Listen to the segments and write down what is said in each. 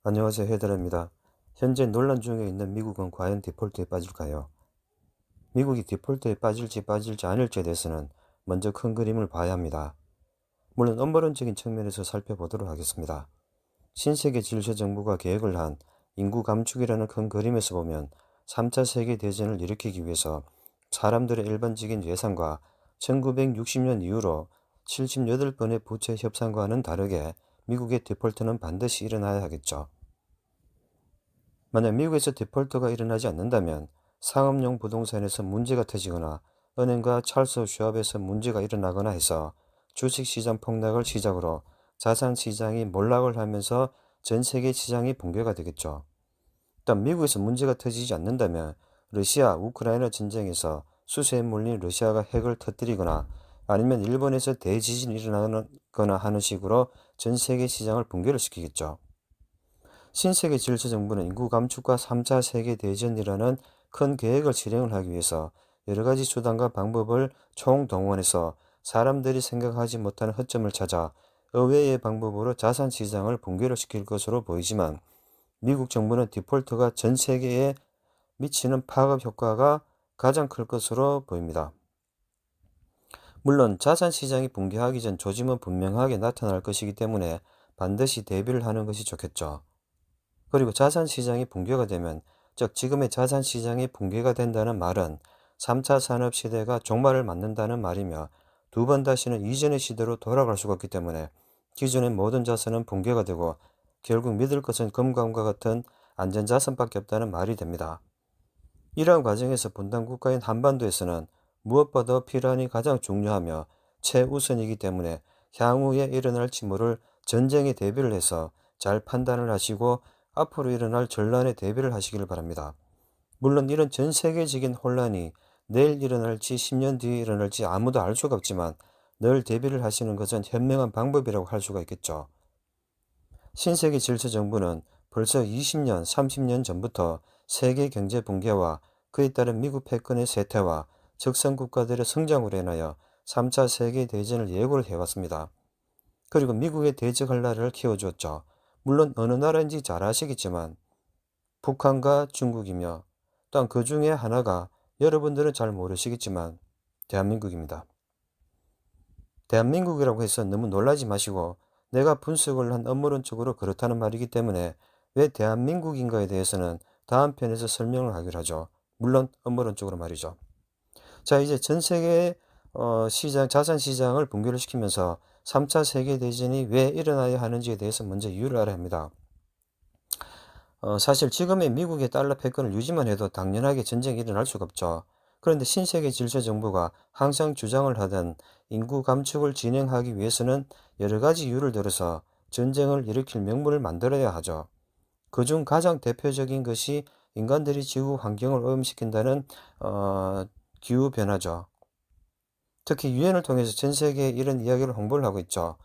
안녕하세요. 헤드라입니다. 현재 논란 중에 있는 미국은 과연 디폴트에 빠질까요? 미국이 디폴트에 빠질지 아닐지에 대해서는 먼저 큰 그림을 봐야 합니다. 물론 음모론적인 측면에서 살펴보도록 하겠습니다. 신세계 질서 정부가 계획을 한 인구 감축이라는 큰 그림에서 보면 3차 세계대전을 일으키기 위해서 사람들의 일반적인 예상과 1960년 이후로 78번의 부채 협상과는 다르게 미국의 디폴트는 반드시 일어나야 하겠죠. 만약 미국에서 디폴트가 일어나지 않는다면 상업용 부동산에서 문제가 터지거나 은행과 찰스 슈왑에서 문제가 일어나거나 해서 주식시장 폭락을 시작으로 자산시장이 몰락을 하면서 전 세계 시장이 붕괴가 되겠죠. 일단 미국에서 문제가 터지지 않는다면 러시아, 우크라이나 전쟁에서 수세에 몰린 러시아가 핵을 터뜨리거나 아니면 일본에서 대지진이 일어나거나 하는 식으로 전 세계 시장을 붕괴를 시키겠죠. 신세계 질서 정부는 인구 감축과 3차 세계대전이라는 큰 계획을 실행을 하기 위해서 여러 가지 수단과 방법을 총동원해서 사람들이 생각하지 못하는 허점을 찾아 의외의 방법으로 자산 시장을 붕괴를 시킬 것으로 보이지만 미국 정부는 디폴트가 전 세계에 미치는 파급 효과가 가장 클 것으로 보입니다. 물론 자산 시장이 붕괴하기 전 조짐은 분명하게 나타날 것이기 때문에 반드시 대비를 하는 것이 좋겠죠. 그리고 자산시장이 붕괴가 되면, 즉 지금의 자산시장이 붕괴가 된다는 말은 3차 산업시대가 종말을 맞는다는 말이며 두 번 다시는 이전의 시대로 돌아갈 수가 없기 때문에 기존의 모든 자산은 붕괴가 되고 결국 믿을 것은 금감과 같은 안전자산밖에 없다는 말이 됩니다. 이러한 과정에서 분단 국가인 한반도에서는 무엇보다 필요한이 가장 중요하며 최우선이기 때문에 향후에 일어날지 모를 전쟁에 대비를 해서 잘 판단을 하시고 앞으로 일어날 전란에 대비를 하시길 바랍니다. 물론 이런 전 세계적인 혼란이 내일 일어날지 10년 뒤에 일어날지 아무도 알 수가 없지만 늘 대비를 하시는 것은 현명한 방법이라고 할 수가 있겠죠. 신세계 질서 정부는 벌써 20년, 30년 전부터 세계 경제 붕괴와 그에 따른 미국 패권의 쇠퇴와 적성 국가들의 성장으로 인하여 3차 세계 대전을 예고를 해왔습니다. 그리고 미국의 대적할 나라를 키워주었죠. 물론 어느 나라인지 잘 아시겠지만 북한과 중국이며 또한 그 중에 하나가 여러분들은 잘 모르시겠지만 대한민국입니다. 대한민국이라고 해서 너무 놀라지 마시고 내가 분석을 한 음모론적으로 그렇다는 말이기 때문에 왜 대한민국인가에 대해서는 다음 편에서 설명을 하기로 하죠. 물론 음모론적으로 말이죠. 자, 이제 전 세계 자산 시장을 붕괴를 시키면서 3차 세계대전이 왜 일어나야 하는지에 대해서 먼저 이유를 알아야 합니다. 사실 지금의 미국의 달러 패권을 유지만 해도 당연하게 전쟁이 일어날 수가 없죠. 그런데 신세계 질서 정부가 항상 주장을 하던 인구 감축을 진행하기 위해서는 여러 가지 이유를 들어서 전쟁을 일으킬 명분을 만들어야 하죠. 그중 가장 대표적인 것이 인간들이 지구 환경을 오염시킨다는 기후변화죠. 특히 유엔을 통해서 전 세계에 이런 이야기를 홍보를 하고 있죠.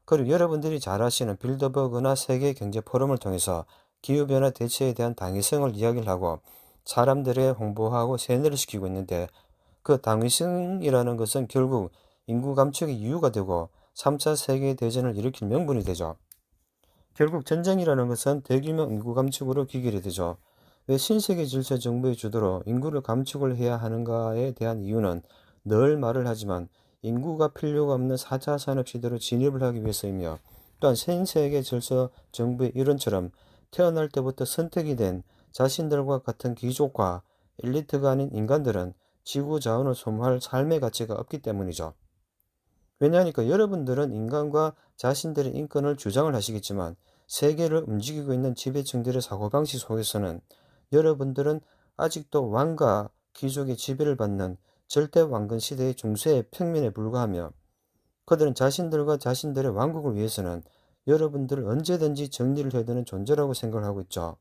그리고 여러분들이 잘 아시는 빌더버그나 세계 경제 포럼을 통해서 기후변화 대처에 대한 당위성을 이야기를 하고 사람들에 홍보하고 세뇌를 시키고 있는데 그 당위성이라는 것은 결국 인구 감축의 이유가 되고 3차 세계대전을 일으킬 명분이 되죠. 결국 전쟁이라는 것은 대규모 인구 감축으로 귀결이 되죠. 왜 신세계 질서 정부의 주도로 인구를 감축을 해야 하는가에 대한 이유는 늘 말을 하지만 인구가 필요가 없는 4차 산업시대로 진입을 하기 위해서이며 또한 신세계 질서 정부의 이론처럼 태어날 때부터 선택이 된 자신들과 같은 귀족과 엘리트가 아닌 인간들은 지구 자원을 소모할 삶의 가치가 없기 때문이죠. 왜냐하니까 여러분들은 인간과 자신들의 인권을 주장을 하시겠지만 세계를 움직이고 있는 지배층들의 사고방식 속에서는 여러분들은 아직도 왕과 귀족의 지배를 받는 절대 왕권 시대의 중세의 평민에 불과하며 그들은 자신들과 자신들의 왕국을 위해서는 여러분들을 언제든지 정리를 해두는 존재라고 생각을 하고 있죠.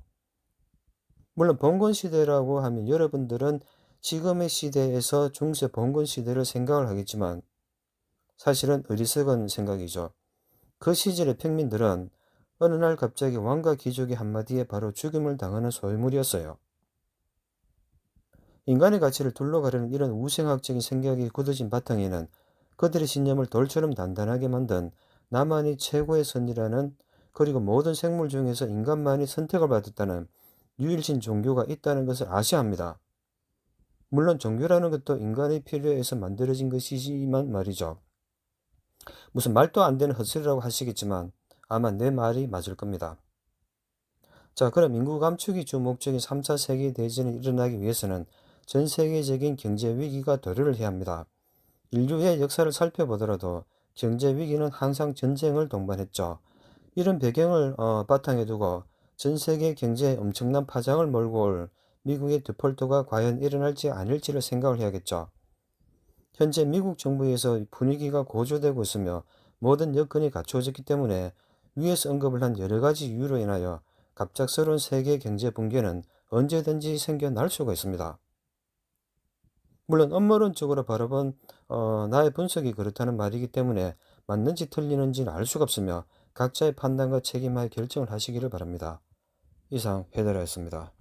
물론 봉건 시대라고 하면 여러분들은 지금의 시대에서 중세 봉건 시대를 생각을 하겠지만 사실은 어리석은 생각이죠. 그 시절의 평민들은 어느 날 갑자기 왕과 귀족의 한마디에 바로 죽임을 당하는 소유물이었어요. 인간의 가치를 둘러가려는 이런 우생학적인 생각이 굳어진 바탕에는 그들의 신념을 돌처럼 단단하게 만든 나만이 최고의 선이라는 그리고 모든 생물 중에서 인간만이 선택을 받았다는 유일신 종교가 있다는 것을 아셔야 합니다. 물론 종교라는 것도 인간의 필요에 의해서 만들어진 것이지만 말이죠. 무슨 말도 안 되는 헛소리라고 하시겠지만 아마 내 말이 맞을 겁니다. 자, 그럼 인구 감축이 주 목적인 3차 세계대전이 일어나기 위해서는 전 세계적인 경제 위기가 도래를 해야 합니다. 인류의 역사를 살펴보더라도 경제 위기는 항상 전쟁을 동반했죠. 이런 배경을 바탕에 두고 전 세계 경제에 엄청난 파장을 몰고 올 미국의 디폴트가 과연 일어날지 아닐지를 생각을 해야겠죠. 현재 미국 정부에서 분위기가 고조되고 있으며 모든 여건이 갖춰졌기 때문에 위에서 언급을 한 여러 가지 이유로 인하여 갑작스러운 세계 경제 붕괴는 언제든지 생겨날 수가 있습니다. 물론 음모론적으로 바라본 나의 분석이 그렇다는 말이기 때문에 맞는지 틀리는지는 알 수가 없으며 각자의 판단과 책임하에 결정을 하시기를 바랍니다. 이상 페데라였습니다.